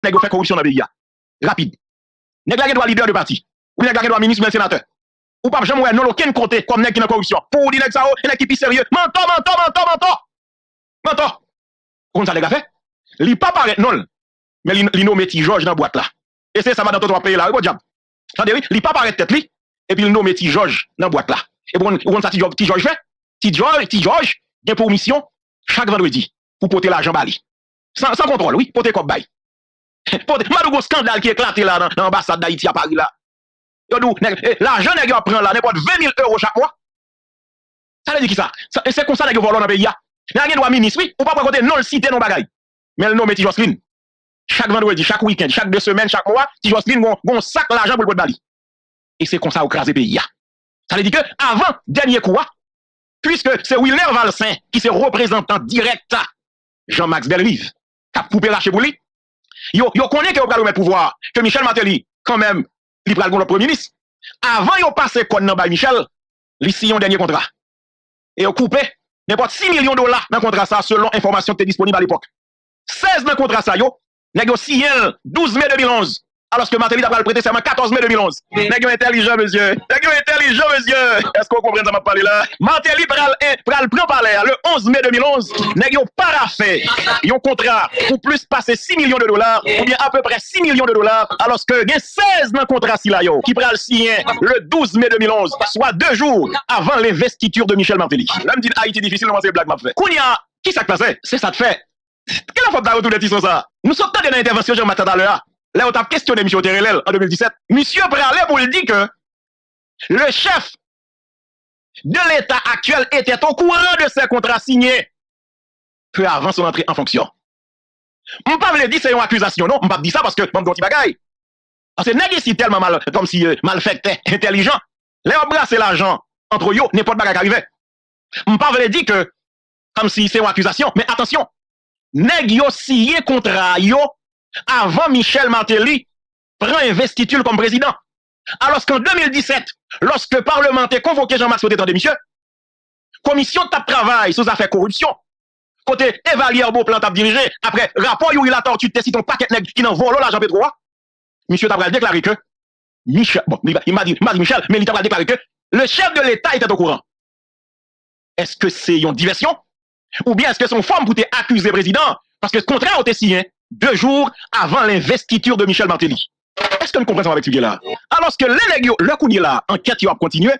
nèg fait corruption dans le pays. Rapide. Nèg la droit leader de parti. Ou nèg la droit ministre ou sénateur. Ou pas jamais non aucun côté comme nèg qui dans corruption. Pour dire nèg ça, nèg qui plus sérieux. Mentor. Comme ça les gars fait. Li pas paraît non. Mais li nomme ti Georges dans boîte là. Et c'est ça va dans ton pays là, bon diable. Attendez oui, li pas paraît tête li et puis il nomme ti Georges dans boîte là. Et bon ça ti Georges fait. Ti Georges gen pour mission chaque vendredi pour porter l'argent bali. Sans contrôle, oui, porter comme bail. Madou gros scandale qui éclaté là dans l'ambassade d'Haïti à Paris là. L'argent nèg yo prend là n'importe 20 000 € chaque mois. Ça veut dire qui ça? C'est comme ça nèg yo vole dans pays là. Nèg droit ministre oui, ou pas côté non le citer non bagay. Mais le nom est Jocelyne. Chaque vendredi, chaque week-end, chaque 2 semaines, chaque mois, Jocelyne gon sac l'argent pour le bali. Et c'est comme ça au craser pays là. Ça veut dire que avant dernier coup puisque c'est Wilner Valsin qui est représentant direct Jean-Max Bellerive qui a coupé lâché pour lui. Yo connaît que vous allez mettre pouvoir que Michel Martelly quand même il pral le premier ministre. Avant yo passé kon nan bay Michel, li signé un dernier contrat. Et yo coupé n'importe 6 millions de dollars dans contrat ça selon information qui était disponible à l'époque. 16 dans contrat ça yo, nèg yo signé 12 mai 2011. Alors que Martelly a prêté serment 14 mai 2011. Nèg yo intelligent monsieur. Est-ce qu'on comprend ça m'a parlé là? Martelly pral prend parler le 11 mai 2011. Nèg yo paraffé un contrat pour plus passer 6 millions de dollars ou bien à peu près 6 millions de dollars alors que gen 16 dans contrat si là yo qui pral signer le 12 mai 2011, soit 2 jours avant l'investiture de Michel Martelly. Là me dit Haïti difficile comment c'est blague m'a fait. Kounia, qui ça passé? C'est ça te fait. Quelle faute d'avoir tout les tisons ça? Nous sommes dans l'intervention Jean Matin là. Là, on t'a questionné M. Terrelel en 2017. Monsieur Pralé pour le dire que le chef de l'État actuel était au courant de ces contrats signés peu avant son entrée en fonction. On ne peut pas dire que c'est une accusation, non? On ne peut pas dire ça parce que je ne bagaille. Parce que n'est-ce pas tellement mal, comme si mal fait, intelligent. Là, on brasse l'argent entre eux, n'importe quoi qui arrive. On ne peut pas dire que comme si c'est une accusation. Mais attention, nèg yo signé contrat yo avant Michel Martelly prend investiture comme président. Alors qu'en 2017, lorsque parlementaire convoqué Jean-Max Sauté de monsieur, commission de travail sous affaires corruption, côté Evalier Beauplan t'a dirigé, après rapport où il a tortu de ton paquet nèg qui n'en vole l'argent P3, monsieur t'a déclaré que Michel, bon, il m'a dit Michel, mais il t'a déclaré que le chef de l'État était au courant. Est-ce que c'est une diversion? Ou bien est-ce que son femme pour t'accuser président? Parce que ce contrat a été signé 2 jours avant l'investiture de Michel Martelly. Est-ce que nous comprenons avec ce là? Alors que les nègres, le coup là, enquête a continué,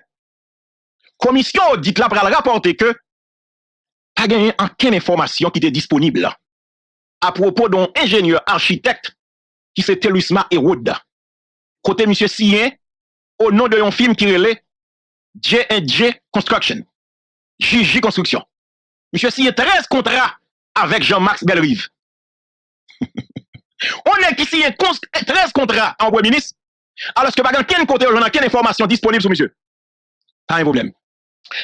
commission audit là pour rapporter que pas gagné aucune information qui était disponible à propos d'un ingénieur architecte qui s'était Lusma Ewood. Côté monsieur Sien, au nom de un film qui relait J&J Construction. JJ Construction. Monsieur Sien 13 contrats avec Jean-Max Bellerive. On est qui signe 13 contrats en premier ministre, alors que pas aucun côté, on n'a aucune information disponible sur monsieur. Pas un problème.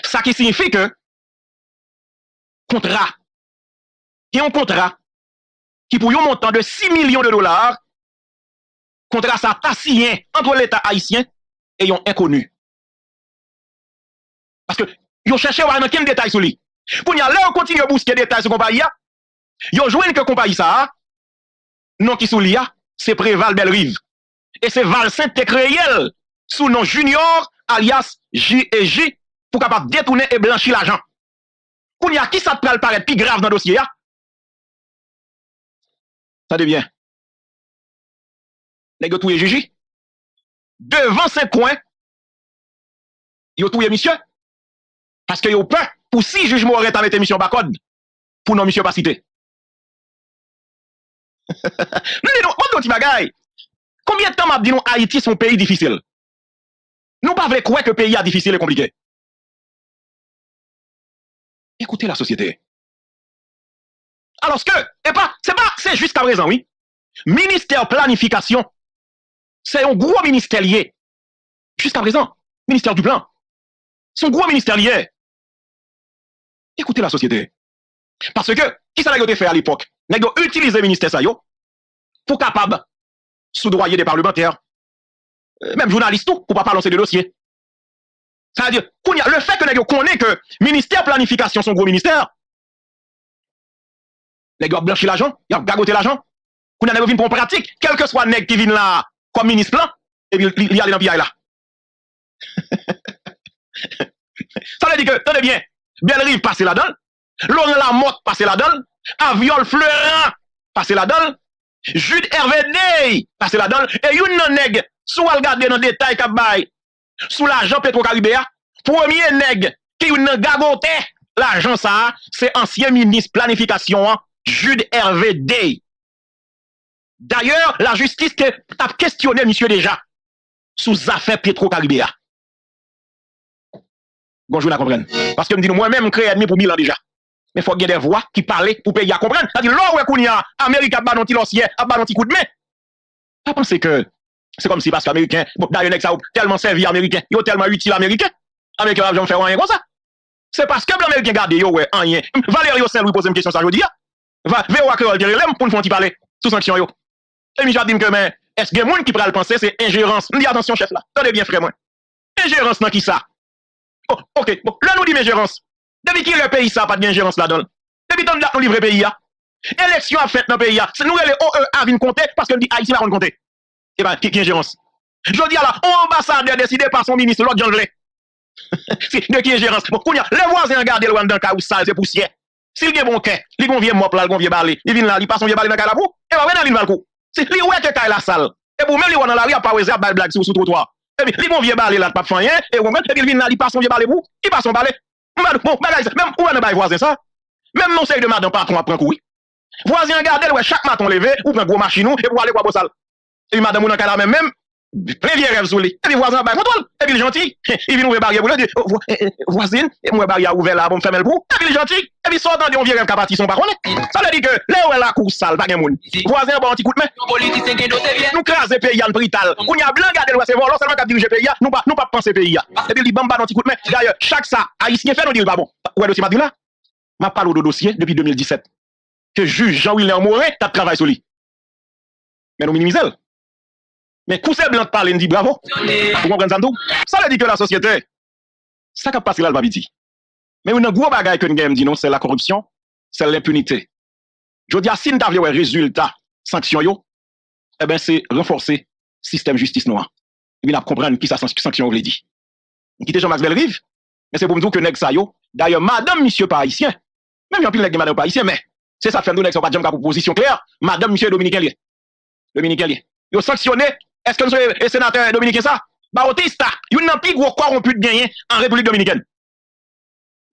Ça qui signifie que contrat, il y a un contrat qui pour un montant de 6 millions de dollars, contrat ça a signé entre l'État haïtien et un inconnu. Parce que ils cherché à avoir aucun détail sur lui. Pour y aller, on continue à busquer des détails sur compagnie. Ils ont joué que compagnie ça, non qui sous l'IA, c'est Préval Bellerive. Et c'est Valsin Técréel, sous nom Junior, alias J&J, pour capable détourner et blanchir l'argent. Pour y a qui ça te paraît plus grave dans le dossier, ça devient. Les gars, tout est Gigi. Devant ces coins, ils tout est monsieur. Parce que ils ont peur, pour si juge m'aurait avec émission Bacode, pour non monsieur pas cité. Non, petit bagaille. Combien de temps m'a dit nous Haïti son pays difficile? Nous pas voulons croire que le pays est difficile et compliqué. Écoutez la société. Alors que, c'est jusqu'à présent, oui. Ministère planification, c'est un gros ministère lié. Jusqu'à présent, ministère du plan. C'est un gros ministère lié. Écoutez la société. Parce que, qui ça n'a fait à l'époque? N'a utilisé le ministère ça yo pour capable soudoyer des parlementaires, même journalistes tout, pour pas lancer de dossier. Ça veut dire, le fait que n'a connaît que ministère planification son gros ministère, les gars blanchi l'argent, ils ont gagoté l'argent. Qu'on a nèg pour pratique, quel que soit nèg qui vient là comme ministre là, et puis il y a dans PI là. Ça veut dire que, tenez bien, Belle-Rive passe là-dedans, Laurent Lamotte passe là-dedans, Aviol Fleurin passe là-dedans, Jude Hervé passe là-dedans, et yon nèg, sous al regarder dans détail k'ap bay, sous l'argent Petro-Caribéa, premier nèg qui yon gagote l'argent ça, c'est ancien ministre planification, Jude Hervé Dey. D'ailleurs, la justice a questionné monsieur déjà sous affaire Petro-Caribéa. Bonjour, la comprendre. Parce que me dit moi-même créé ennemi pour 1000 ans déjà. Mais il faut qu'il y ait des voix qui parlent pour payer à comprendre. C'est-à-dire, là où il y a Amérique a battu l'ancien, a battu coup de main. Pas penser que c'est comme si parce qu'Américain, d'ailleurs, ça a tellement servi Américain, il a tellement utile Américain. Américain va jamais faire rien comme ça. C'est parce que l'Américain garde yo ouais rien. Valérie Saint-Louis pose une question ça je dis. Va voir que pour nous font parler sous sanction yo. Et Michel dit que mais est-ce que monde qui pral penser c'est ingérence. Me dit attention chef là. Tenez bien frère moi. Ingérence dans qui ça? Oh, OK. Bon, là nous dit ingérence. Depuis qui le pays ça pas d'ingérence là-dedans. Depuis tant nous livrer pays là. Élection a fait dans pays là. Nous les OEA vinn compter parce que dit Haïti va compter. Et ben qui ingérence. Je dis là, un ambassadeur décidé par son ministre l'autre Jean Lé. C'est de qui ingérence. Bon, les voisins regardent le dans cas où ça c'est poussière. S'il y a bon cœur, il gon vieux mop là, il gon vieux balé. Il vient là, il passe son vieux balé dans la boue. Et va venir dans le coup. Si lui ouais que kay la salle. Et pour même lui dans la rue a pas osé à blague sur trottoir. Et puis il gon vieux balé là pas faire rien et on il vient là, il passe son vieux balé bout, il passe son balé. Bon, bagage même où on a voisin ça. Même mon seuil de madame patron prend couille. Voisin regarder ouais chaque matin levé ou prend gros machine et pour aller boire salle. Et madame on dans la même plein vieux rêve sous lui. Et puis voisin ba contrôle. Et puis il gentil. Il vient ouvrir barrière pour lui dire voisine, moi barrière ouvert là pour me fermer le bout. Et puis il gentil. Et puis sortant de on vieux rêve capati son pas connaît. Ça veut dire que là où est la cour sale pas gen moun. Voisin bon petit coup de main. Politicien qui doté bien. Nous craser pays en prital. On y a blanc garder le c'est volant seulement cap diriger pays. Nous pas penser pays. Et puis il bamba petit coup de main. D'ailleurs, chaque ça haïtien fait nous dit pas bon. Ouais dossier m'a dit là. M'a parlé de dossier depuis 2017 que juge Jean-William Morin t'a travaillé sur lui. Mais nous minimisons. Mais Coussé Blanc parle, il dit bravo. Vous comprenez ça tout? Ça veut dire que la société, ça qui passe là, le babiti. Mais une gros bagaille que nous avons dit non, c'est la corruption, c'est l'impunité. Je dis à si nous avons un résultat, sanction yo, eh bien c'est renforcer le système justice noir. Et bien comprendre qui ça sanction veut dire. Quitter Jean-Max Belle-Rive, mais c'est pour me dire que nèg ça yo, d'ailleurs madame monsieur pas haïtien. Même yon pile nèg madame pas haïtien, mais c'est ça fait nous nèg ça pas jamais pour position claire, madame monsieur dominicain lié. Dominicain lié. Yo sanctionné. Est-ce que nous sommes les sénateurs dominicains ça? Bautista, il n'y a plus gros corrompu de gagner en République dominicaine.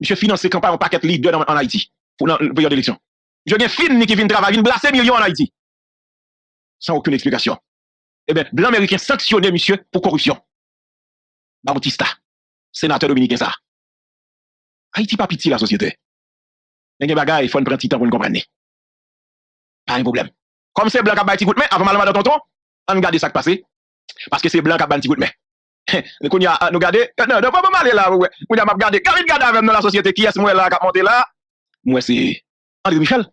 Monsieur finance campagne en paquet leader en Haïti pour la période d'élection. Je viens fin qui vient travailler, vient blaser millions en Haïti. Sans aucune explication. Eh bien, blanc américain sanctionné, monsieur, pour corruption. Bautista, sénateur dominicain ça. Haïti pas pitié la société. Mais il y a il faut prendre petit temps pour nous comprendre. Pas un problème. Comme c'est blanc qui a bâti coup de main, avant mal de tonton, on regarde ça qui passe. Parce que c'est blanc qui a bâti coup de main. Nous regardons, non, pas mal là, ouais. Nous avons regardé, quand il regarde avec nous la société, qui est-ce moi là, qui a monté là? Moi, c'est André Michel,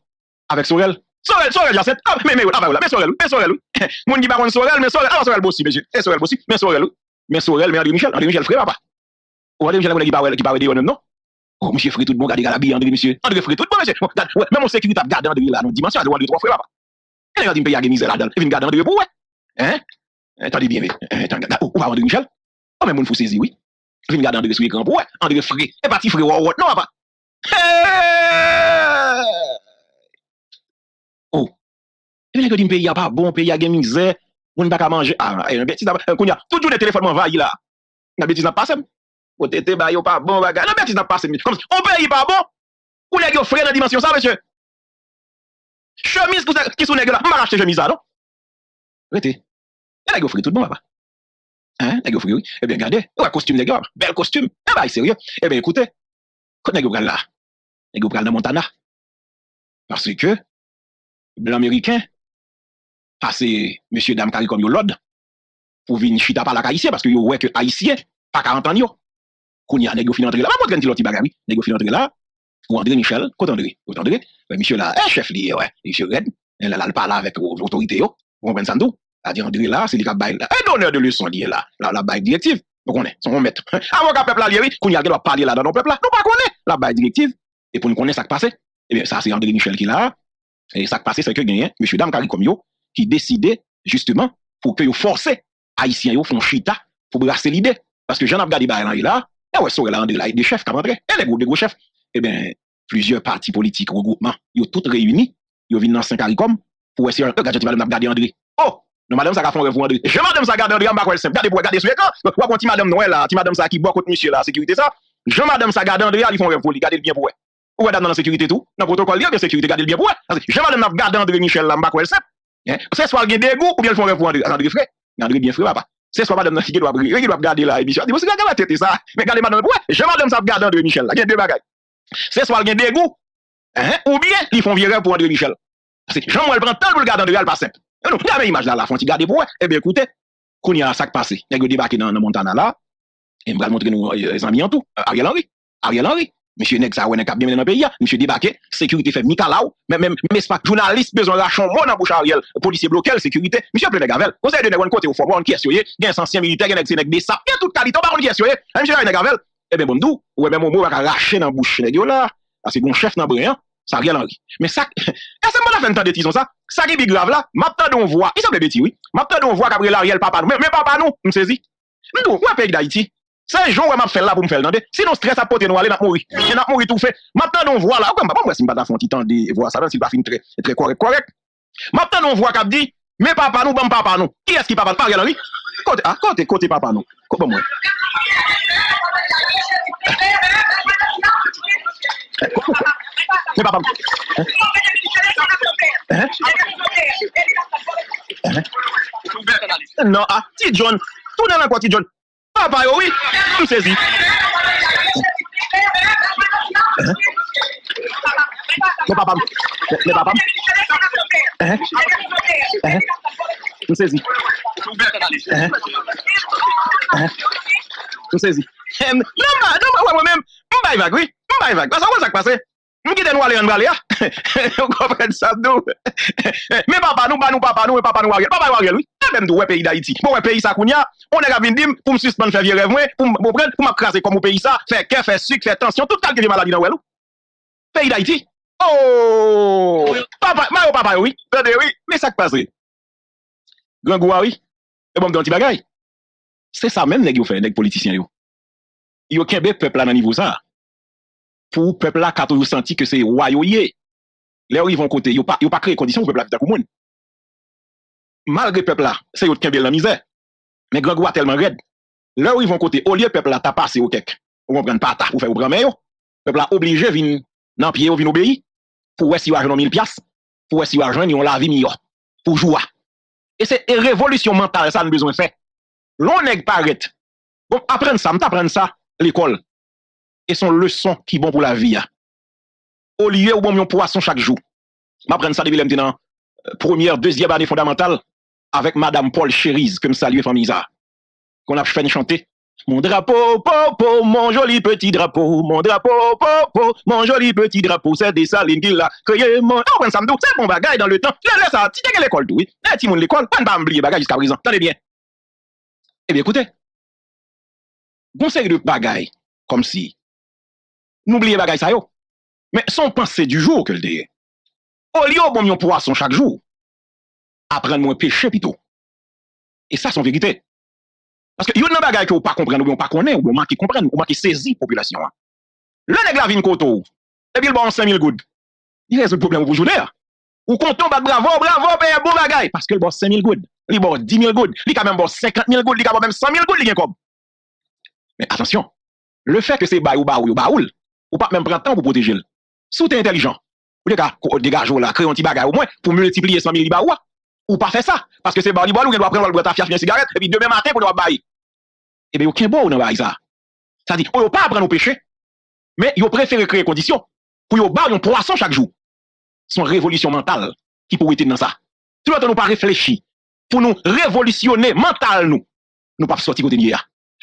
avec Sorel. Sorel, Jacette. Ah, mais Sorel. Moun dit pas qu'on Sorel, mais Sorel, Sorel Bossi, monsieur. Et Sorel Bossi, mais Sorel, mais André Michel, frère, papa. Ou André Michel, qui parle de non? Oh, monsieur frère, tout bon, regardez la bille, André, monsieur. André frère, tout bon, monsieur. Même mon sécurité a gardé André là, dans dimension, de André, 3 frères, papa. Et regarde, il paye à misère là-dedans. Il vient garder André pour, ouais. Hein? Attendez bien, où va André Michel? Oh, mais moun faut saisir, oui. Il vient garder André sur l'écran pour, ouais. André frère, et parti frère, non, papa. Oh. Et bien, que dit pays a pas bon, pays a gen misère, on n'a pas qu'à manger. Ah, bêtise, tout jour, le téléphone m'envahit là. La bêtise n'a pas passé. Au tété, bah, yo pas bon, bagage. La bêtise n'a pas passé. Comme on paye pas bon. Ou les gars, frère dans la dimension, ça, monsieur. Chemise qui sont nègres là. On va racheter chemise là, non? Arrêtez. Et les gars, frère tout bon, papa. Hein, les gars, frère, oui. Eh bien, regardez. Ouais, costume, les gars. Bel costume. Eh ben, sérieux. Eh bien, écoutez. Quand les gars, là. Les gars, dans Montana. Parce que, blanc américain, c'est monsieur, dame, carré comme yo l'ordre. Pour venir chita par la haïtien, parce que yo ouais que haïtien, pas 40 ans yo. Qu'on y a, les gars, fin entrer là. Pas montre un petit bagage, les gars, fin entrer là. Ou André Michel, côté André. Monsieur là, chef lié, ouais. Monsieur Red. Elle a parlé avec l'autorité yo. Vous comprenez ça tout? A dit André là, c'est lui qui a bail là. Un donneur de leçon lié là. La bail directive. Vous connaissez, son maître. Avocat peuple là, oui. Qu'on y a, doit parler là dans le peuple là. Nous pas connaître la bail directive. Et pour nous connaître ça qui passe, eh bien, ça, c'est André Michel qui là. Et ça qui passe, c'est que gagne, monsieur, dame, carré comme yo. qui décidait, justement, pour que vous forcez Haïtiens, vous font chita, pour brasser l'idée. Parce que j'en ai regardé là, et ouais, là, des chefs qui rentrent, et les gros chefs, eh bien, plusieurs partis politiques, regroupements, ils ont tous réunis, ils viennent dans 5 CARICOM pour essayer de regarder madame André. Oh, non, madame, ça va faire un rêve André. Je madame, ça garde André, on va simple. Regardez pour regarder sur l'écran. Ou quand madame Noël, là, madame, ça qui boit contre monsieur, là, sécurité, ça. Je madame, ça garde André, ils font un rêve pour lui, gardez le bien pour eux. Ou regardez dans la sécurité tout. Dans le protocole, il y a bien sécurité, gardez le bien pour eux. Je madame, garde André Michel, là, on va simple. C'est soit il y a des goûts, ou bien ils font un rêve pour André frère. André bien frère, papa. C'est soit madame qui doit regarder la émission. Dis-moi, c'est la tête, ça. Mais regardez madame, ouais, je madame, ça garde André Michel, là. Il y a deux bagages. C'est soit il y a des goûts, ou bien ils font virer pour André Michel. Jean-Moël prend tant pour le garder André, pas simple. Non, regardez l'image là, font garder pour eux. Eh bien, écoutez, qu'on y a ça qui passe. Il y a débarqué dans Montana là, et on va montrer nous les amis en tout. Ariel Henry. Monsieur Neg, ça, ouais, n'a bien dans le pays, monsieur débarqué, sécurité fait Mikalau, même pas journaliste, besoin de rachon, bon, dans bouche Ariel, policier bloqué, sécurité, monsieur plein de gavel. Vous savez, de nèg côté au fond, bon, qui est soyé, il y a un ancien militaire, il y a des sapes, il y a toute qualité, on va qui est soyé, monsieur de gavel. Eh bien, bon, nous, ouais, même mon va racher dans bouche, nèg là, parce que bon chef dans brin, ça Ariel Henry. Mais ça, est-ce que moi, la fin de temps de disons ça, ça qui est grave là, maintenant, on voit, il semble bêtis, oui, maintenant, on voit Gabriel Ariel, papa, mais papa, nous, on saisit. Nous, où est pays d'Haïti? C'est un jour où je fais là pour me faire l'entendre. Sinon, stress à porter nous aller, n'a mourir. Il n'a mourir tout fait. Maintenant, on voit là. Moi, si je ne pas font temps de voir ça, c'est pas fin très correct. Maintenant, on voit qu'il dit, mais papa nous, bon papa nous. Qui est-ce qui papa? Pas Ariel Henry? Côté papa nous. Comment moi? Mais papa. Non, T. John. Tout dans la quoi, T. John. Papa, oui, tout saisi. Mais papa, tout saisi. Tout saisi. Non, moi-même, m'baïvague, oui, m'baïvague. Parce que ça passe. M'quitte nous aller en aller, on comprend ça, nous. Mais papa, nous, Ariel, oui. Même du pays d'Haïti. Bon, pays ça, on est venu dire pour me suspendre, faire vieux rêve, pour m'craser comme au pays ça, faire cœur, faire sucre, faire tension, toute qualité de maladie dans le pays d'Haïti. Oh! Papa, oui. Oui, mais ça qui passe. Grand goua, oui. Et bon, dans petit bagaille. C'est ça même, nèg yo fait, nèg politicien yo. Yo kembe peuple là dans niveau ça. Pour peuple là, quand vous senti que c'est royauté, là où ils vont côté, ils n'ont pas créé conditions pour le peuple là qui est malgré peuple là, c'est eux qui ont la misère. Mais grand goua tellement raide. Là où ils vont côté, au lieu peuple là, t'as passé au kek. On va prendre pas ta pour faire au grand-mère. Peuple là obligé vin dans pied, vin obéir. Pour voir si argent 1000 piastres. Pour voir si argent ils ont la vie meilleure. Pour jouer. Et c'est une révolution mentale, ça nous besoin de faire. L'on nèg paraît. Bon, apprendre ça, l'école. Et son leçon qui bon pour la vie. Au lieu où bon yon poisson chaque jour. M'apprendre ça depuis maintenant première, deuxième année fondamentale avec Madame Paul Chérise, que me salue famille ça. Qu'on a fait chanter. Mon drapeau, popo, mon joli petit drapeau, mon drapeau, popo, mon joli petit drapeau, c'est des salines qu'il a créé mon. Oh, ça me dit, c'est bon bagage dans le temps. Laisse ça, tu t'es l'école tout, oui. Tu mon l'école, pas m'oublier bagage jusqu'à présent. Tenez bien. Eh bien, écoutez. Bon série de bagaille, comme si. N'oubliez bagage ça yo. Mais son pensée du jour que le dé. Au lieu bon yon poisson chaque jour. Apprendre moins péché plutôt. Et ça, c'est vérité. Parce que yon nan bagay que ou pas comprendre, ou bien pas connaître, ou bien manquer comprendre, ou manquer saisir population. Le nèg la vin koto. Et puis le bon 5000 goud. Il résout le problème pour journée. Ou konton bat bravo, paye bon bagay. Parce que le bon 5000 goud. Il bon 10 000 goud. Il quand même bon 50 000 goud. Il quand même 100 000 goud. Il gen comme. Mais attention. Le fait que c'est baoul, ou pas même prendre temps pour protéger. Si vous êtes intelligent, vous dégagez là, créer un petit bagage au moins pour multiplier 100 000 libaoua. Ou pas faire ça. Parce que c'est bali ou doit prendre le boîte à fier une cigarette et puis demain matin pour doit bailler. Eh bien, aucun bon dans bail ça. Ça dit, on pas apprendre au péché, mais ils préfèrent créer conditions pour yon bailler un poisson chaque jour. Son révolution mentale qui pourrait être dans ça. Tout le temps nous pas réfléchir pour nous révolutionner mental nous pas sortir côté de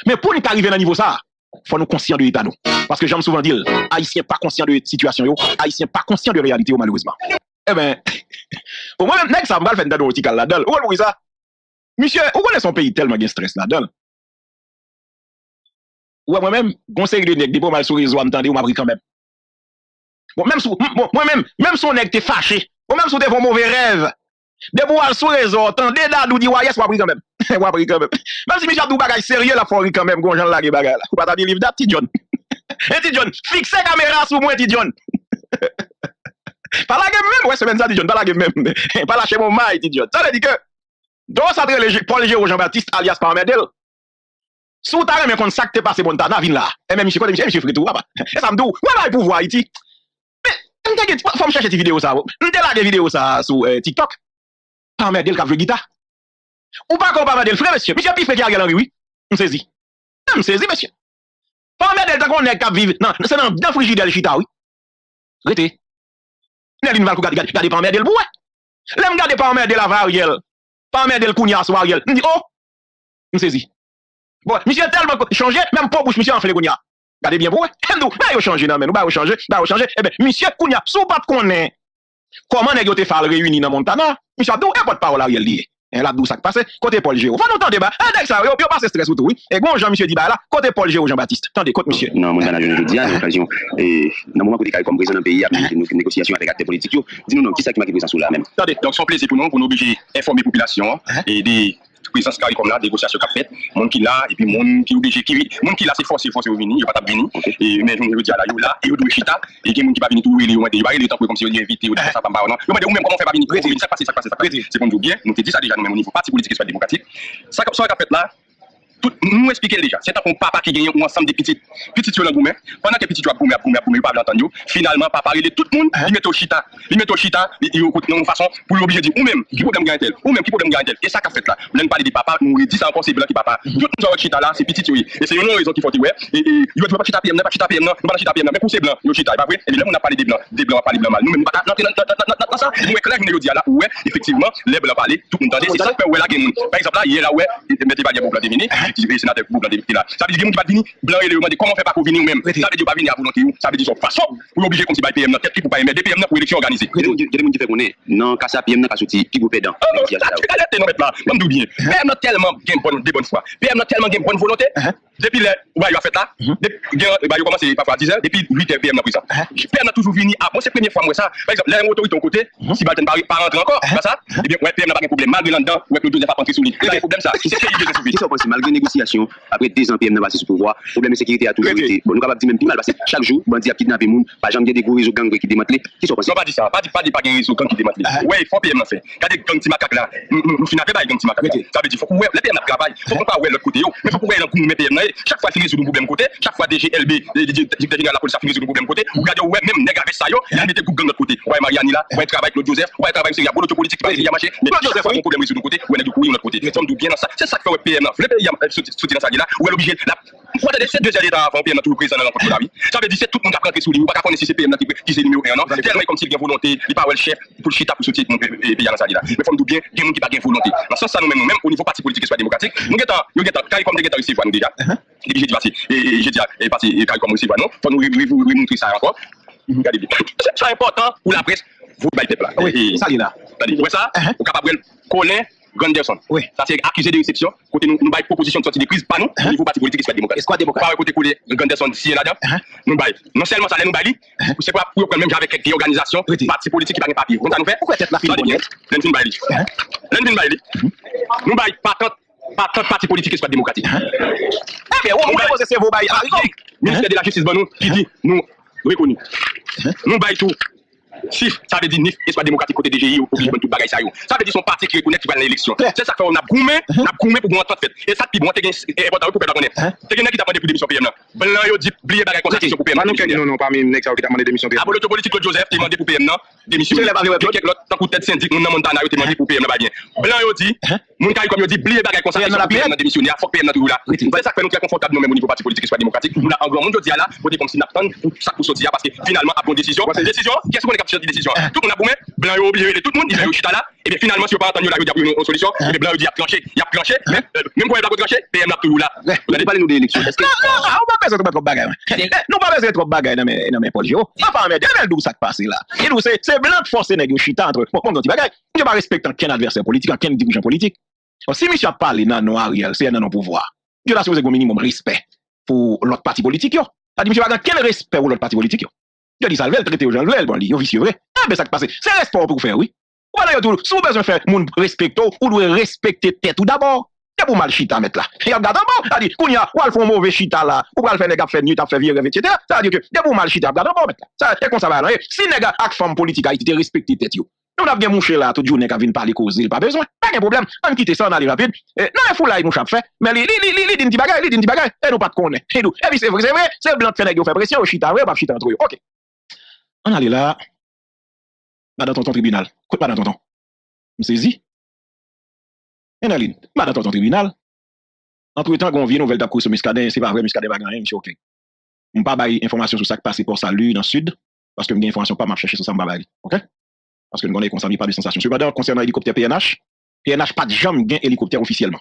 mais pour nous arriver à niveau ça, faut nous conscient de l'état nous. Parce que j'aime souvent dire, haïtien pas conscient de situation yo, haïtien pas conscient de réalité malheureusement. Eh ben, pour moi même nèg ça mal fait dans l'ortical là-dedans. Où est ça? Monsieur, où est son pays tellement de stress là-dedans? Ouais moi-même, conseil de nèg pas mal sur réseau m'entendez ou m'a pris quand même. Bon même moi-même, même son nèg t'es fâché, ou même si t'es un mauvais rêve, De pour aller sur réseau, attendez, Dadou dit, ouais, yes, ou quand même. Ou après quand même. Même si Michel Abdou bagay sérieux, la faut quand même, gonjan la bagay là. Ou pas t'as dit livre d'Ati John. Et John, fixez caméra sur moi, John. Pas la game même, ouais, c'est ça, John, pas la game même. Pas lâcher mon maille, John. Ça veut dire que, donc ça Paul Géo Jean-Baptiste, alias Parmedel, sous ta remet qu'on sac te passe bon ta vin là. Et même monsieur Fritou, et ça me dit, ouais, là, pouvoir Haïti. Mais, faut me chercher cette vidéo ça. M'te la vidéo ça sur TikTok. Parmedel qui joue guitare. Ou pas qu'on Parmedel, frère, monsieur. Monsieur Pifé qui a Henri, oui. M'saisi, monsieur. Parmedel, t'as qu'on est cap vivre. Non, c'est dans Frigidel Chita, oui. Rete. Nelin va regarder Parmedel, ouais. L'aime garder Parmedel à Variel. Parmedel Kounia sur Variel. Me dit, oh, m'saisi. Bon, monsieur tellement changé, même pas bouche, monsieur en fait le Kounia. Regardez bien, ouais. Nous, bah, changer, non, mais nous, bah, changer. Eh ben, monsieur Kounia, sous pas de connaît. Comment négocier faire réunir dans Montana? Monsieur Abdou, et pas de parole Ariel lié. Et là, d'où ça passe? Côté Paul Géo. Faut nous entendre, bah. Et ça, yo passe stress ou tout, oui. Et bon, Jean-Monsieur dit, bah là, côté Paul Géo Jean-Baptiste. Attendez, côté monsieur. Non, Montana, je dis à l'occasion. Et, dans le moment où tu es comme président d'un pays, il y a une négociation avec acteurs politiques. Dis-nous, non, qui c'est qui m'a pris ça sous là même? Attendez, donc, son plaisir pour nous obliger à informer la population et des présence carré comme là, des négociations qu'a fait, monde qui là, et puis monde qui obligé, monde qui là, c'est forcé au venir, il va pas venir, et mais je veux dire là, il là, et il doit chita, et il y a monde qui va venir tout, il va aller le temps comme si il est invité, ou ça, pas non, ou même comment on fait pas venir, ça passe, c'est comme nous bien, nous te dit ça déjà, nous même au niveau parti politique, soit démocratique, ça qu'a fait là, nous expliquer déjà, c'est un papa qui gagne un ensemble de petits dans le gourmet, pendant que petit tu as gourmet, pas l'entendre, finalement, papa, il est tout le monde, il met au chita, il écoute de façon pour l'obliger de dire, ou même, qui problème gagne-t-elle, et ça qu'a fait là, nous parler de papa, nous dit ça encore, c'est blanc qui papa, tout le monde chita là, c'est petit, et c'est une raison qu'il faut dire, ouais, et il va pas chita PM, mais pour c'est blanc, il chita, pas vrai, et là, on a parlé des blancs, pas les blancs mal, nous même pas dans ça, nous éclairons une dire là, ouais, effectivement, les blancs parler, tout le monde entend, c'est ça que ouais là, par exemple là, il est là, ouais, mettez pas pour planter venir, sénateur pour planter là. Ça veut dire que va venir blanc et le demande comment faire pas pour venir ou même. Ça veut dire pas venir à volonté ou. Ça veut dire son façon pour l'obliger comme si PM dans tête qui pour pas aimer des PM pour élection organisée. Il y a des gens qui fait connaître non cassa PM n'a pas sorti qui vous pédant. Non mettre là, même d'où bien. PM n'a tellement gain de bonne foi. PM n'a tellement gain bonne volonté. Depuis le bah il a fait là. Bah il commence parfois à 10h depuis 8h PM n'a pris ça. PM n'a toujours venu à moi c'est première fois moi ça. Par exemple, les autorités de côté si Balten pas rentrer encore, pas ça. Et bien ouais PM n'a pas de problème malgré là-dedans ouais que le Joseph a rentrer sous lui. C'est le problème ça. C'est malgré négociation après 2 ans PM n'a pas passé sous pouvoir problème de sécurité a toujours été bon nous capable dire même plus mal parce que chaque jour bandit a kidnappé monde pas jamais des gros réseaux gang qui démantelé qui sont passés non pas dit ça pas gain réseau gang qui démantelé ouais il faut PM n'a fait regardez gang ti macaque là nous finapé pas gang ti macaque ça veut dire faut ouais le PM n'a travail faut pas ouais l'autre côté mais faut ouais l'autre mettre PM chaque fois finir sur le problème côté chaque fois DGLB directeur général la police a finir sur le problème côté regardez ouais même nèg avec ça yo il a mettre groupe gang l'autre côté ouais Mariani là ouais travail Claude Joseph ouais travail c'est il y a beaucoup de politique qui a marché mais Claude Joseph a un problème sur le côté ouais nèg coup l'autre côté sommes bien dans ça c'est ça que fait PM le pays a soutien dans ça là ou obligé là faut de ces 2 années avant PM tout le président dans l'encontre de la vie ça veut dire c'est tout le monde qui a rentré sous lui ou pas connaître si c'est PM qui c'est numéro 1 non tellement comme s'il y a volonté il pas le chef pour le chita pour soutenir mon pays dans ça là mais faut nous bien il y a monde qui pas gain volonté dans ce sens ça nous même au niveau parti politique soit démocratique nous geta comme des recevoir nous déjà et j'ai dit parti et j'ai dit et parti comme recevoir non faut nous remontrer ça encore regardez bien c'est important pour la presse vous bail peuple là oui ça là c'est ça au capable Colin Ganderson. Oui. Ça c'est accusé de réception. Côté nous bail proposition de sortie de crise pas nous au niveau parti politique soit démocratique. Pas côté Colin Ganderson si là-dedans. Nous bail. Non seulement ça nous bail, c'est pas pour même avec quelques organisations, parti politique qui pas papier. Comment ça nous fait? Pourquoi tête la fin bien? L'un bail. Nous bail pas tant parti politique qui soit démocratique. Eh bien, on va poser c'est vos bail. Ministère de la justice bon nous qui dit nous reconnu. Nous bail tout. Si ça veut dire NIF et soit démocratique côté DGI ou oblige tout bagaille ça yo. Ça veut dire son parti qui reconnaît qui va l'élection. C'est ça que on a goumé pour bon temps fait. Et ça qui bon te gain important pour pas connaître. Te gain qui t'a demandé pour démission PM là. Blanc yo dit plier bagaille constitution pour PM. Non pas même nèg ça qui t'a demandé démission PM. Abolo politique Claude Joseph qui demandé pour PM là démission. Quelques l'autre tant coup tête syndic dans Montana yo demandé pour PM là pas bien. Blanc yo dit mon kay comme yo dit plier bagaille constitution pour PM démissionner faut PM là toujours là. C'est ça que nous très confortable nous même au niveau parti politique soit démocratique. Nous là en grand monde dit là pour dire comme si n'attend pour ça pour sortir parce que finalement après décision qu'est-ce qu'on est capable de décision on a boumé blanc est obligé de tout le monde il est au chita là et bien finalement si on pas entendu là il y a une solution et blanc dit il y a planché même quand il a planché PM là toujours là vous allez parler nous d'élection est-ce que non on pas besoin de trop bagaille non pas besoin de trop bagaille non mais Paul Géo pas mais dernier d'où ça passe là et nous c'est blanc de forcer nèg chita entre mon petit bagaille je pas respecter aucun adversaire politique aucun dirigeant politique si Michel parle dans non Ariel c'est dans non pouvoir Dieu là c'est un minimum respect pour l'autre parti politique yo ça dit Michel pas quel respect pour l'autre parti politique yo je dis ça le traiter aux gens le bon dit vicieux vrai ben ça qui passe c'est respect pour faire oui Voilà, tout. Si vous besoin faire moun respecto, ou doit respecter tête tout d'abord. C'est pour mal chita mettre là. Et regarde d'abord, ça dit, qu'on y a, ou al font mauvais chita là, ou al faire nèg faire nuit, faire vieux rêve, etc. Ça veut dire que, c'est pour mal chita, regarde d'abord mettre là. Ça, c'est comme ça va là. Si nèg ak femme politique a été respecté tête yo. On a bien mouché là, toute journée qui vient parler causer, pas besoin. Pas de problème. On quitte ça, on allait rapide. Non, mais fou là, il mouche fait. Mais il dit un petit bagage, et nous pas de connaître. Et puis c'est vrai, c'est blanc de faire nèg fait pression, au chita, ouais, pas chita entre eux. OK. On allait là, dans ton tribunal. Écoute pas dans ton. Me saisi. Enaline, dans ton tribunal. Entre-temps, qu'on vient nouvelle d'après sur Muscadet, c'est pas vrai, Muscadet va gagner, monsieur, OK. On pas bailler information sur ça qui passe pour salut dans le sud, parce que j'ai information pas m'a chercher sur ça, m'a bailler. OK? Parce que nous connaissons concerné pas de sensation. Cependant, concernant l'hélicoptère PNH pas de jamais gain hélicoptère officiellement.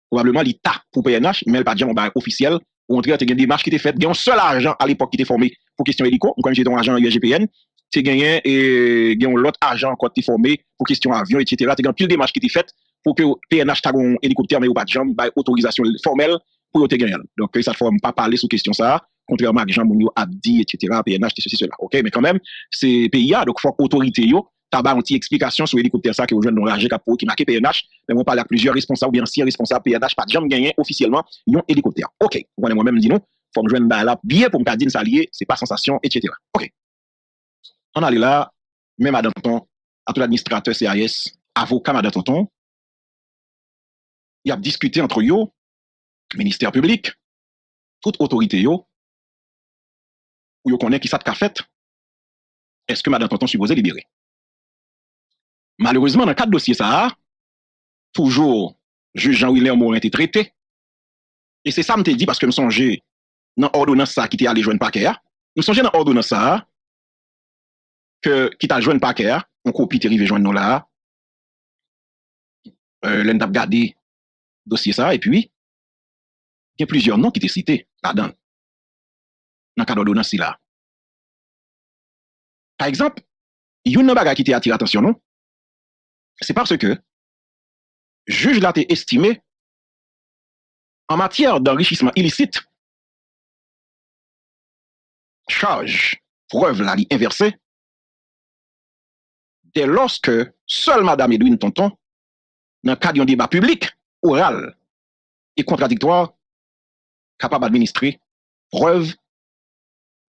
Probablement l'État pour PNH, mais pas de jamais officiel. Pour montrer qu'il y a des démarches qui étaient faites. Il y a un seul agent à l'époque qui était formé pour question hélico. Comme j'étais un agent USGPN, c'est gagné et il y a l'autre agent qui était formé pour question avion, etc. Il y a pile de démarches qui étaient faites pour que PNH ait un hélicoptère, mais pas de jamais autorisation formelle pour te gagner. Donc, ça ne faut pas parler sur question ça. Contrairement à Jean Mounio a dit, etc. PNH, ceci, cela. OK? Mais quand même, c'est PIA, donc il faut que l'autorité, t'as une petite explication sur l'hélicoptère ça que vous jeunes ont ragé qui marqué PNH, mais on parle à plusieurs responsables ou bien anciens responsables PNH, pas de jamais gagné officiellement, ils ont hélicoptère. OK. Moi-même, dis nous, faut me joindre là, bien pour me dire ça lié, c'est pas sensation, etc. OK. On allait là, même à Danton, à tout l'administrateur CAS, avocat Madame Tonton, il a discuté entre eux, ministère public, toute autorité yo, où yo connaît qui ça qu'a fait, est-ce que Madame Tonton supposé libérer? Malheureusement, dans le cadre de dossier ça, toujours, juge Jean-William Morin été traité. Et c'est ça que je dit parce que je me songeais dans l'ordonnance ça qui était allé joindre Parquet. Je me songeais dans l'ordonnance ça que qui t'a joindre Parquet, on copie est arrivé joindre nous là. L'on a regardé dossier ça et puis il y a plusieurs noms qui étaient cités là-dedans. Dans le cadre de l'ordonnance là. Par exemple, il y a une bagage qui t'a attiré attention non? C'est parce que juge l'a estimé en matière d'enrichissement illicite, charge, preuve là, inversée, dès lorsque seule Madame Edwin Tonton, dans le cadre d'un débat public, oral et contradictoire, capable d'administrer preuve,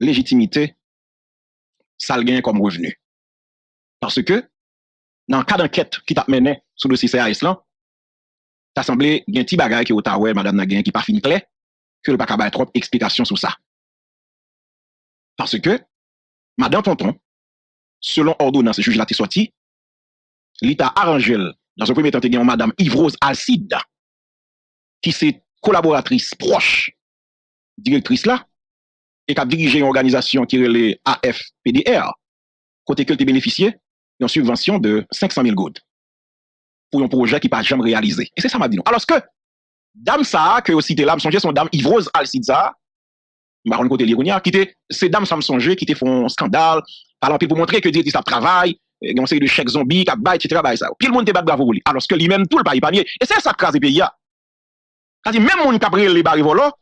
légitimité, ça le gagne comme revenu. Parce que, dans le cas d'enquête qui t'a mené sur le dossier CAS là, t'as semblé qu'il y a un petit bagage qui est au Ottawa, Madame Naguen, qui pas fini clair, que le pas capable trop d'explications sur ça. Parce que, Madame Tonton, selon ordonnance, juge là t'es sorti, l'État arrangé, dans un premier temps, il y a Madame Yves-Rose Alcide, qui c'est collaboratrice proche, directrice là, et qui a dirigé une organisation qui est le AFPDR, côté que tu bénéficié d'une subvention de 500 000 gouttes pour un projet qui n'a pas jamais réalisé. Et c'est ça m'a dit. Alors que Dame ça, que aussi là, me songe son Dame Yves-Rose Alcide ça, marron côté l'ironia, qui était, c'est Dame ça me songe, qui était font un scandale, parlant pour montrer que directrice ça travaille, il y a une série de chèques zombies, etc. Puis le monde te bat bravo pour lui. Alors que lui-même tout le pays panier. Et c'est ça qui crase le pays. C'est-à-dire, même mon cabré les barils volants,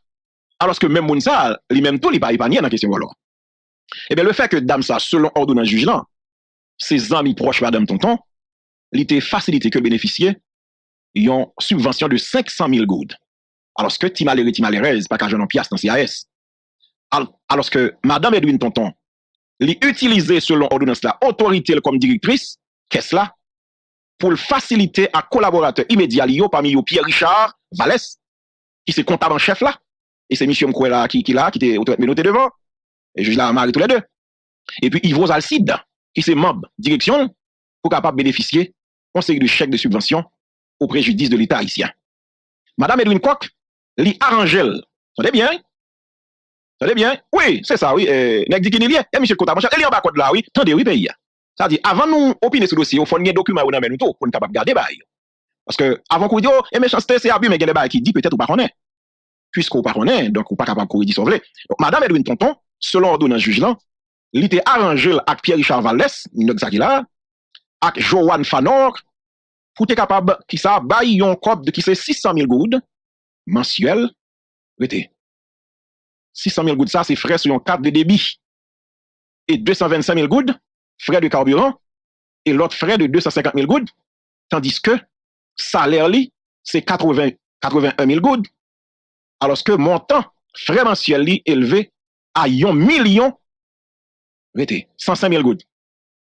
alors que même mon ça, lui-même tout le pays panier dans la question volant. Eh bien, le fait que Dame ça, selon ordonnance juge là, ses amis proches Madame Tonton, il était facilité que le bénéficiaire ait une subvention de 500 000 gouttes. Alors que Timalérez, pas qu'à jeune en pièce dans CAS. Alors que Madame Edwin Tonton, l'utiliser selon ordonnance la autorité comme directrice, qu'est-ce là? Pour le faciliter à collaborateur immédiat parmi eux Pierre Richard Vallès, qui c'est comptable en chef là, et c'est monsieur Mkouela qui était noté devant, et juge la marié tous les deux. Et puis Yves Alcide, qui c'est membre direction, pour capable bénéficier d'un série de chèques de subvention au préjudice de l'État haïtien. Madame Edwin Koch, li arrangel. Attendez bien? Attendez bien? Oui, c'est ça, oui. Nèg dit qu'il y a, monsieur le comptable, il y a un bas code là, oui. Attendez, oui, pays. Ça dit, avant nous opiner sur le dossier, il faut un document dans nous pour nous capable garder bail. Parce que avant qu'on dise, oh, méchanceté, c'est abus, mais il y a des bails qui dit peut-être ou pas connaît. Puisqu'on pas connaît, donc on pas capable de dire sauver. Donc, Madame Edwin Tonton, selon ordonnance juge là, il était arrangé avec Pierre Richard Vallès, là, avec Joanne Fanor, pour être capable, qui ça, bail yon cop de qui c'est 600 000 goudes, mensuel, vete. 600 000 goudes, ça, c'est frais sur une carte de débit. Et 225 000 goudes, frais de carburant, et l'autre frais de 250 000 gouttes, tandis que salaire li, c'est 81 000 gouttes, alors que montant frais mensuel li élevé à 1 million 105 000 gouttes,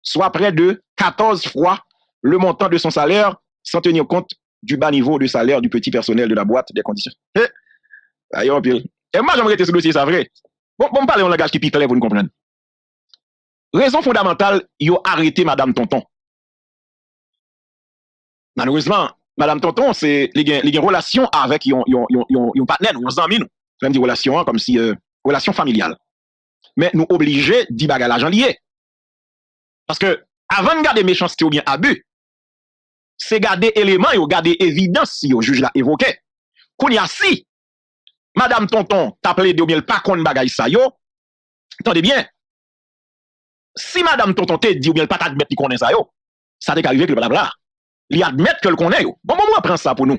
soit près de 14 fois le montant de son salaire, sans tenir compte du bas niveau de salaire du petit personnel de la boîte des conditions. Et moi, j'aimerais être ce dossier, c'est vrai. Bon, me parler en langage qui pique clair pour nous comprendre. Raison fondamentale, ils ont arrêté Madame Tonton. Malheureusement, Madame Tonton, c'est les relations avec yon partenaire, yon amis, nous. Même des relations comme si relation familiale. Mais nous obligés d'y bagarre l'argent lié. Parce que avant de garder méchanceté ou bien abus, c'est garder éléments, yo garder évidence si yo juge l'a évoqué. Qu'on y a si Madame Tonton t'appelé de ou bien le pas kon bagay sa yo, attendez bien. Si Madame Tonton te dit ou bien le pas t'admettre qu'il connaît ça yo, ça t'est arrivé que le blabla. Il admettre que le connaît yo. Bon, moi prends ça pour nous.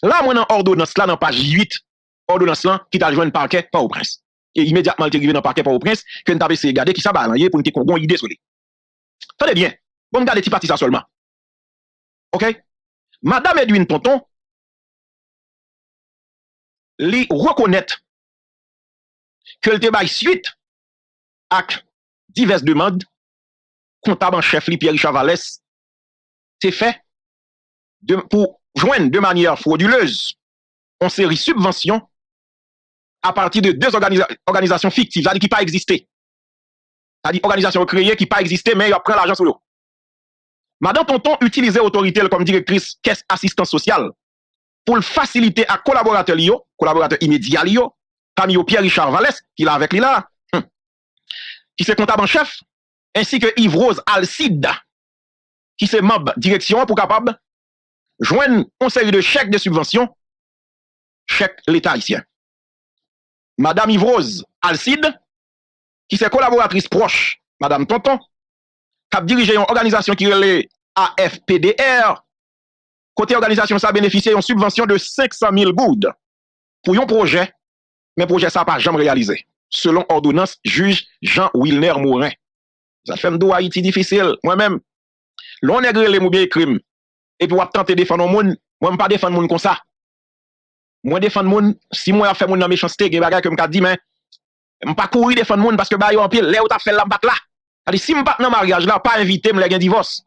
Là, moi dans ordonnance là dans page 8, ordonnance là qui t'a joindre parquet pas au prince. Et immédiatement il est arrivé dans parquet pas au prince, que nous t'avait essayé regarder qui ça va pour nous te bon idée sur lui. Attendez bien. Bon, regarder petit parti ça seulement. OK? Madame Edwin Tonton li reconnaître que le débat suite à diverses demandes comptable en chef li Pierre Richard Vallès c'est fait pour joindre de manière frauduleuse une série de subventions à partir de deux organisations fictives, c'est-à-dire qui pas existé. C'est-à-dire organisations créées qui pas existé mais ils prennent l'argent sur eux. Madame Tonton utilisait autorité comme directrice caisse assistance sociale pour le faciliter à collaborateur immédiat parmi eux Pierre Richard Vallès qui l'a avec lui là, qui c'est comptable en chef, ainsi que Yves Rose Alcide, qui c'est membre direction pour capable joindre une série de chèques de subventions, chèques l'État haïtien. Madame Yves Rose Alcide, qui c'est collaboratrice proche, Madame Tonton, qui a dirigé une organisation qui est AFPDR. Côté organisation, ça a bénéficié d'une subvention de 500 000 gouttes pour un projet, mais le projet ça n'a pas jamais réalisé. Selon ordonnance juge Jean-Wilner Mourin. Ça fait un Haïti difficile. Moi-même, l'on est grillé les crimes. Et puis, on tenter de défendre le monde. Moi, je ne pas défendre le monde comme ça. Moi, défendre le monde, si moi, je fais mon méchanceté, il y a des bagages que je dis, mais je ne pas courir défendre le monde parce que, bah, il y a un pile, là où tu as fait la batte là. C'est-à-dire, si je ne pas dans le mariage là, pas invité, je un divorce.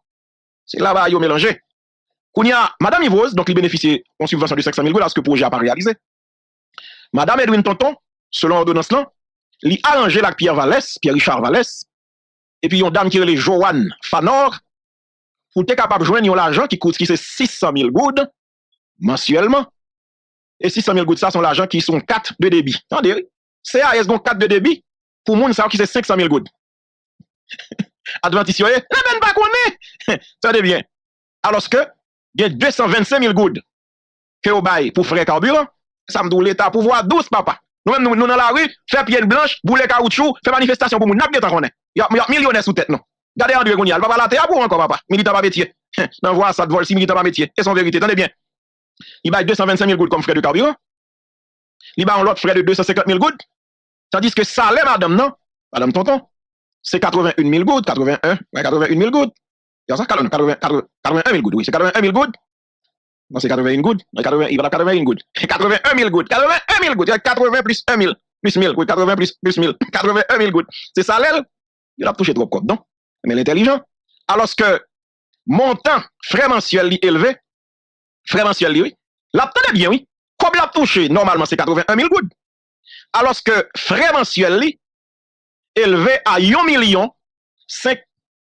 C'est là, bah, il y a mélangé. Kounia, Madame Yvose, donc, il bénéficie d'une subvention de 500 000 gouttes parce que le projet n'a pas réalisé. Madame Edwin Tonton, selon l'ordonnance là, il a arrangé avec Pierre Richard Vallès, et puis, il y a une dame qui est les Joanne Fanor, pour être capable de joindre l'argent qui coûte, qui c'est 600 000 gouttes mensuellement. Et 600 000 gouttes, ça, sont l'argent qui sont 4 de débit. Attendez, CAS, donc 4 de débit, pour moun, ça, qui c'est 500 000 gouttes. Adventiste, vous voyez, les pas connaît. Attendez bien. Alors que, il y a 225 000 gouttes que vous baillez pour frais carburant, ça me dit l'État pour voir 12 papa. Nous-mêmes, nous dans la rue, faire pied blanche, bouler caoutchouc, faire manifestation pour nous, n'a pas qu'on est. Il y a millionnaires sous tête, non. Regardez André Gounial, papa la terre pour encore, papa. Militant pas métier. Non, voilà ça de vol, si militant pas métier. C'est son vérité, attendez bien. Il baille 225 000 gouttes comme frais de carburant. Il baille l'autre frais de 250 000 gouttes. Tandis que salaire, madame, non, madame Tonton, c'est 81 000 gouttes, 81 000 gouttes. Il y a ça, 81 000 gouttes, oui, c'est 81 000 gouttes. Non, c'est 81 gouttes. Il va à 81 gouttes. 81 000 gouttes. 81 000 gouttes. 80 plus 1 000. Plus 1000. Oui, 80 plus 1000. 81 000 gouttes. C'est ça, l'aile. Il a touché trop quoi, non? Mais l'intelligent. Alors que montant frais mensuel élevé, frais mensuel, oui. Là, tenez bien, oui. Comme l'a touché, normalement, c'est 81 000 gouttes. Alors que frais mensuel élevé à 1 million 5.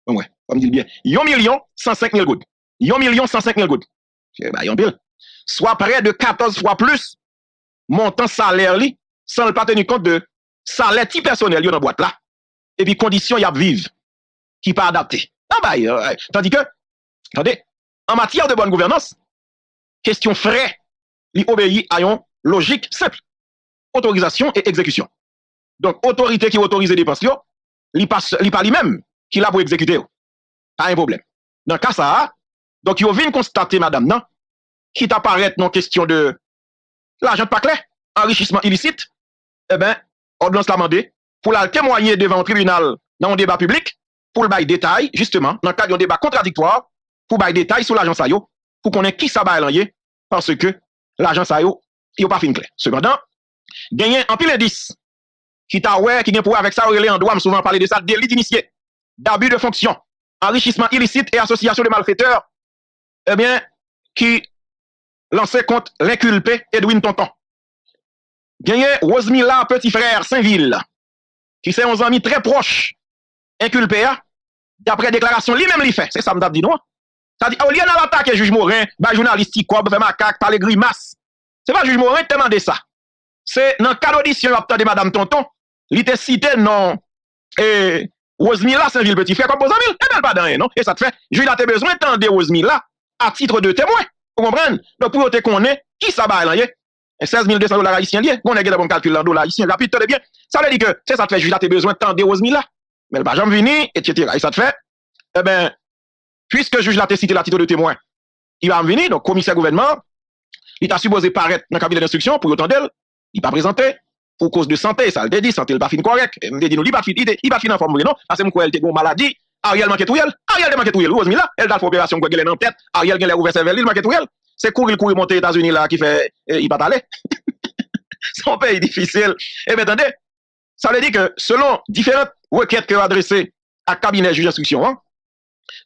Ouais, comme dit bien. 1 million 105 000 gouttes. 1 million 105 000 gouttes. Bah, soit près de 14 fois plus montant salaire li, sans ne pas tenir compte de salaire petit personnel dans la boîte là. Et puis conditions y a vivre qui pas adapté. Tandis que, attendez, en matière de bonne gouvernance, question frais, li obéit à une logique simple. Autorisation et exécution. Donc, autorité qui autorise les dépenses, li pas lui-même qui l'a pour exécuter. Pas un problème. Dans le cas ça, donc, vous venez constater, madame, non, qui t'apparaît non question de l'argent pas clair, enrichissement illicite, eh bien, ordonnance l'a demandé pour la témoigner devant un tribunal dans un débat public, pour le bail détail, justement, dans le cadre d'un débat contradictoire, pour bail détail sur l'agence Ayo, pour qu'on ait qui ça bail lié, parce que l'agence Ayo, il n'y a pas fin clair. Cependant, gagner en pile indice, qui t'a ouais, qui vient pour avec ça, on doit souvent parler de ça, délit d'initié, d'abus de fonction, enrichissement illicite et association de malfaiteurs, eh bien, qui lançait contre l'inculpé Edwin Tonton. Gagné Rosemilla, petit frère Saint-Ville, qui c'est un ami très proche, inculpé, d'après déclaration, lui-même lui fait. C'est ça, m'dap dit non? Ça dit, au lieu d'aller attaquer juge Morin, bah, journaliste, Cob, fait macaque, parler grimace. C'est pas juge Morin qui demande ça. C'est dans le cas d'audition, de Madame Tonton, il était cité non, et Rosemilla Saint-Ville, petit frère, comme vos amis, et bien pas dans rien, non? Et ça te fait, juge a besoin d'entendre Rosemilla à titre de témoin. Vous comprenez? Donc, pour te connaître, qui ça va, là, 16 200 $ haïtiens liés, on a un bon calcul en dollars haïtiens, rapide, tenez bien. Ça veut dire que, c'est ça te fait, juge a besoin d'entendre Rosemilla. Mais elle va jamais venir, etc. Et ça te fait, eh bien, puisque le juge l'a cité la titre de témoin, il va venir, donc commissaire gouvernement, il t'a supposé paraître dans le cabinet d'instruction pour autant d'elle, il pas présenté, pour cause de santé, ça le dit, santé, il pas fin correct, il me dit, non, il pas fin en forme, non, parce que moi, elle était une maladie, Ariel manquait tout elle, Ariel manquait tout elle, Rosemi là, elle a fait opération, quoi, elle est en tête, Ariel qui l'a ouvert cerveau, il manquait tout elle, c'est courir monter aux États-Unis là, qui fait, il va aller. C'est un pays difficile. Et bien, attendez, ça veut dire que selon différentes requêtes que vous adressées à cabinet juge d'instruction, hein,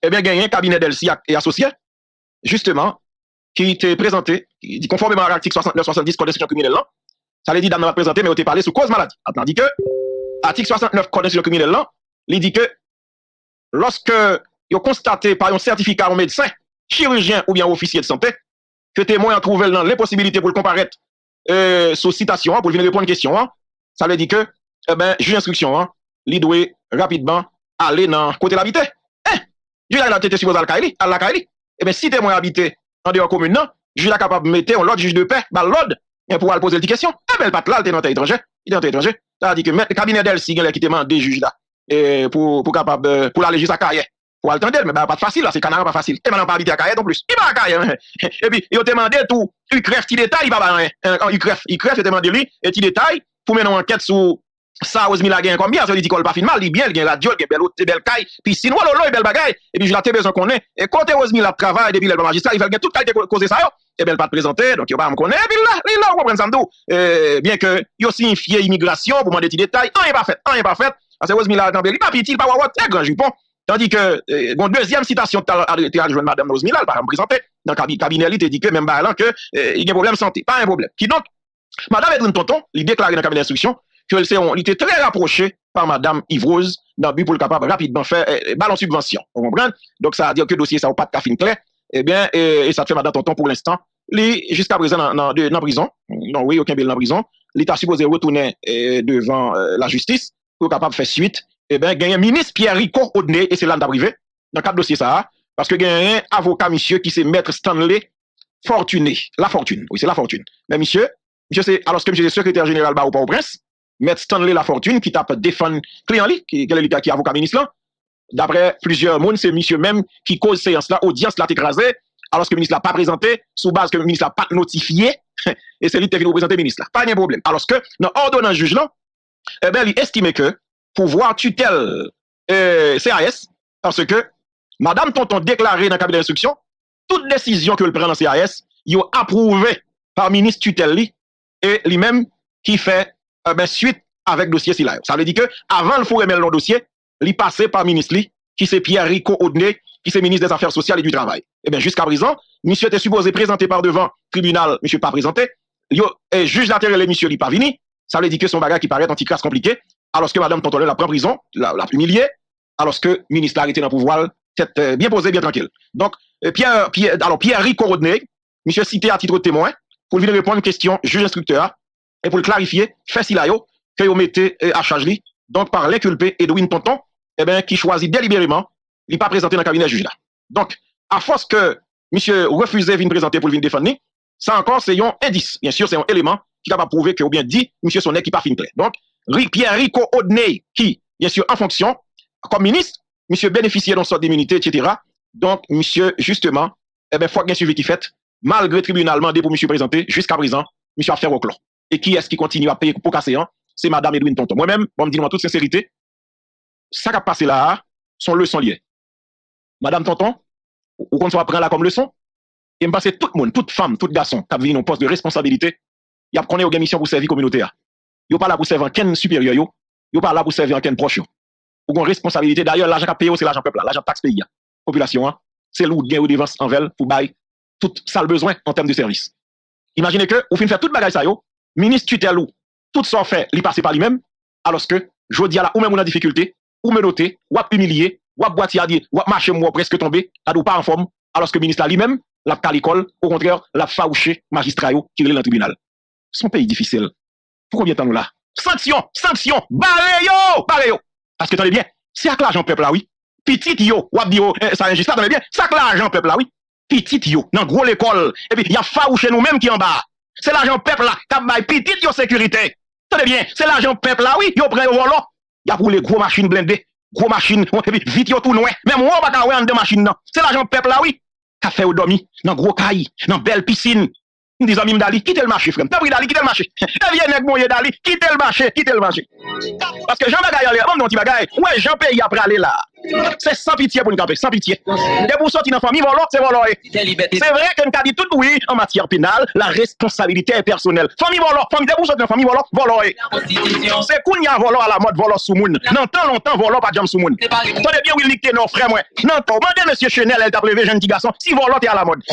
eh bien, il y a un cabinet d'Elsi et associé, justement, qui était présenté, conformément à l'article 69-70 Code d'instruction criminelle, ça veut dire d'être présenté, mais on t'a parlé sous cause maladie. Tandis que, article 69 Code d'instruction criminelle, il dit que lorsque vous constatez par un certificat au médecin, chirurgien ou bien officier de santé, que témoin a trouvé l'impossibilité pour le comparaître sous citation, pour venir répondre à une question, hein, ça veut dire que, eh ben, juge d'instruction, hein, il doit rapidement aller dans le côté de l'habité. Juge a été supposé à la Kaili. Eh bien, si témoin habité en dehors commune, non, juge est capable de mettre l'autre juge de paix, l'autre, pour aller poser des questions. Eh bien, le pat là, il est dans l'étranger. Il est dans l'étranger. Ça veut dire que le cabinet d'Elsi, qui demande des juges là, pour capable, pour aller jusqu'à carrière. Pour attendre, mais pas facile, là, c'est canard pas facile. Et maintenant, pas habiter à carrière non plus. Il va à carrière. Et puis, il a demandé tout, il crève petit détail, il va pas rien. Il crève, il a demandé lui, et petit détail, pour mener une enquête sur ça, Rosemilla gagne combien, ça veut dire qu'il pas fin mal, il bien, il gagne radio, il gagne belle caille, puis sinon, il belle bagaille, et puis je l'ai besoin qu'on ait, et quand Rosemilla travaille depuis le magistrat, il va gagner toute qualité causer ça, et bien, pas te présenter, donc il va me connaître, et puis là, on comprend ça tout. Bien que, il a signifié immigration, pour demander des petits détails, rien pas fait, parce que Rosemilla, il n'est pas petit, il pas très grand jupon. Tandis que, bon, deuxième citation, tu as rejoint Madame Rosemilla, elle va me présenter, dans le cabinet, il te dit que, même là, que, il y a un problème de santé, pas un problème. Qui donc, Madame Edwin Tonton, il déclaré dans le cabinet d'instruction, il était très rapproché par Madame Yvrose, dans le but pour le capable rapidement faire, ballon subvention. Vous comprenez? Donc, ça veut dire que le dossier, ça n'a pas de café clair. Eh bien, et ça te fait Madame Tonton pour l'instant, jusqu'à présent, dans prison, non, oui, aucun bill dans prison, l'État supposé retourner devant la justice, pour capable de faire suite. Eh bien, il y a un ministre Pierre Rico Odney, et c'est là privé, dans le cadre de dossier ça, parce que il y a un avocat, monsieur, qui c'est Maître Stanley Fortuné. La Fortune, oui, c'est La Fortune. Mais monsieur, c'est, alors que monsieur est secrétaire général Barreau Port-au-Prince, Maître Stanley La Fortune, qui tape défendre client, qui est avocat ministre là, d'après plusieurs mondes, c'est monsieur même qui cause séance là, audience là écrasée, alors que le ministre l'a pas présenté, sous base que le ministre l'a pas notifié, et c'est lui qui est venu représenter le ministre là. Pas de problème. Alors que, dans ordonnance juge là, eh bien, il estime que, pouvoir tutelle CAS, parce que Madame Tonton déclaré dans le cabinet d'instruction, toute décision que le prend dans CAS, il a approuvé par ministre tutelle et lui-même qui fait suite avec dossier Silayo. Ça veut dire que avant le remettre le dossier, il passait par ministre qui c'est Pierre Rico Odney, qui c'est ministre des Affaires sociales et du Travail. Et bien jusqu'à présent, monsieur était supposé présenter par devant tribunal, monsieur pas présenté, et juge d'intérêt les monsieur il pas venu. Ça veut dire que son bagage qui paraît anti-crasse compliqué. Alors que Madame Tonton la prend en prison, la humiliée, alors que le ministre l'a arrêté dans le pouvoir, tête bien posée, bien tranquille. Donc, Pierre Rico Rodney, monsieur cité à titre de témoin, pour venir répondre à une question juge instructeur, et pour le clarifier, fait Silayo, que vous mettez à charge lui, donc par l'inculpé Edwin Tonton, eh bien, qui choisit délibérément, il n'est pas présenté dans le cabinet juge là. Donc, à force que monsieur refusait de venir présenter pour venir défendre, ça encore, c'est un indice. Bien sûr, c'est un élément qui est capable de prouver que, ou bien dit, monsieur son équipe pas fin clair. Donc, Pierre Rico Odney, qui, bien sûr, en fonction, comme ministre, monsieur bénéficiait d'une sorte d'immunité, etc. Donc, monsieur, justement, eh bien, faut qu'il y ait un suivi qui fait, malgré le tribunal demandé pour monsieur présenter, jusqu'à présent, monsieur a fait au clos. Et qui est-ce qui continue à payer pour casser, hein? C'est Madame Edwin Tonton. Moi-même, bon, me dis-moi toute sincérité, ça qui a passé là, son leçon liée. Madame Tonton, ou qu'on soit prend là comme leçon, et me passe tout le monde, toute femme, tout garçon, qui a vu un poste de responsabilité, il y a qu'on est une mission pour servir la communauté. Yo pas là pour servir un supérieur, yo pas là pour servir un proche. Ou une responsabilité, d'ailleurs, l'argent à payer, c'est l'argent peuple, l'argent taxe pays. Population, c'est l'où gain ou dépense envers pour bailler tout ça le besoin en termes de service. Imaginez que, ou fin faire toute bagaille ça yo, ministre tutelle ou, tout ça fait, li passe par lui-même, alors que, je dis à la, ou même on a difficulté, ou menotté, ou humilié, ou boitier, ou marcher moi presque tombé, ou pas en forme, alors que le ministre lui-même, la l'école, au contraire, la faouché magistrat qui est dans le tribunal. C'est un pays difficile. Pour combien de temps nous là? Sanction, barré yo! Parce que, attendez bien, c'est avec l'argent peuple là, oui. Petit yo, ou abdi yo, ça injuste, attendez bien, c'est avec l'argent peuple là, oui. Petit yo, dans gros l'école, et puis il y a faouché nous-mêmes qui en bas. C'est l'argent peuple là, qui a bail petit yo sécurité. Attendez bien, c'est l'argent peuple là, oui, yo prend au volant. Il y a pour les gros machines blindées, gros machines, et puis vite yo tout noir. Même moi, on va pas en deux machines, non. C'est l'argent peuple là, oui. Café au dormi, dans gros cailles, dans belle piscine. Nous disons, Mim Dali, quittez le marché, frère. T'as pris Dali, quittez le marché. Et viens avec mon Dali, quittez le marché. Parce que Jean Bagaille, on dit Bagaille, ouais, Jean Pays après aller là. C'est sans pitié pour nous caper, sans pitié. Dès pour sortir dans la famille, voilà, c'est voilà. C'est vrai qu'on a dit tout oui en matière pénale, la responsabilité est personnelle. Famille voilà, famille, dès pour sortir dans la famille, voilà. C'est qu'on y a voilà à la mode, voilà sous moun. Non, tant longtemps, voilà pas jam sous moun. Tenez bien, oui, niquez nos frères, moi. Non, demandez monsieur Chenel, elle t'a prélevé, jeune petit garçon, si voilà t'es à la mode.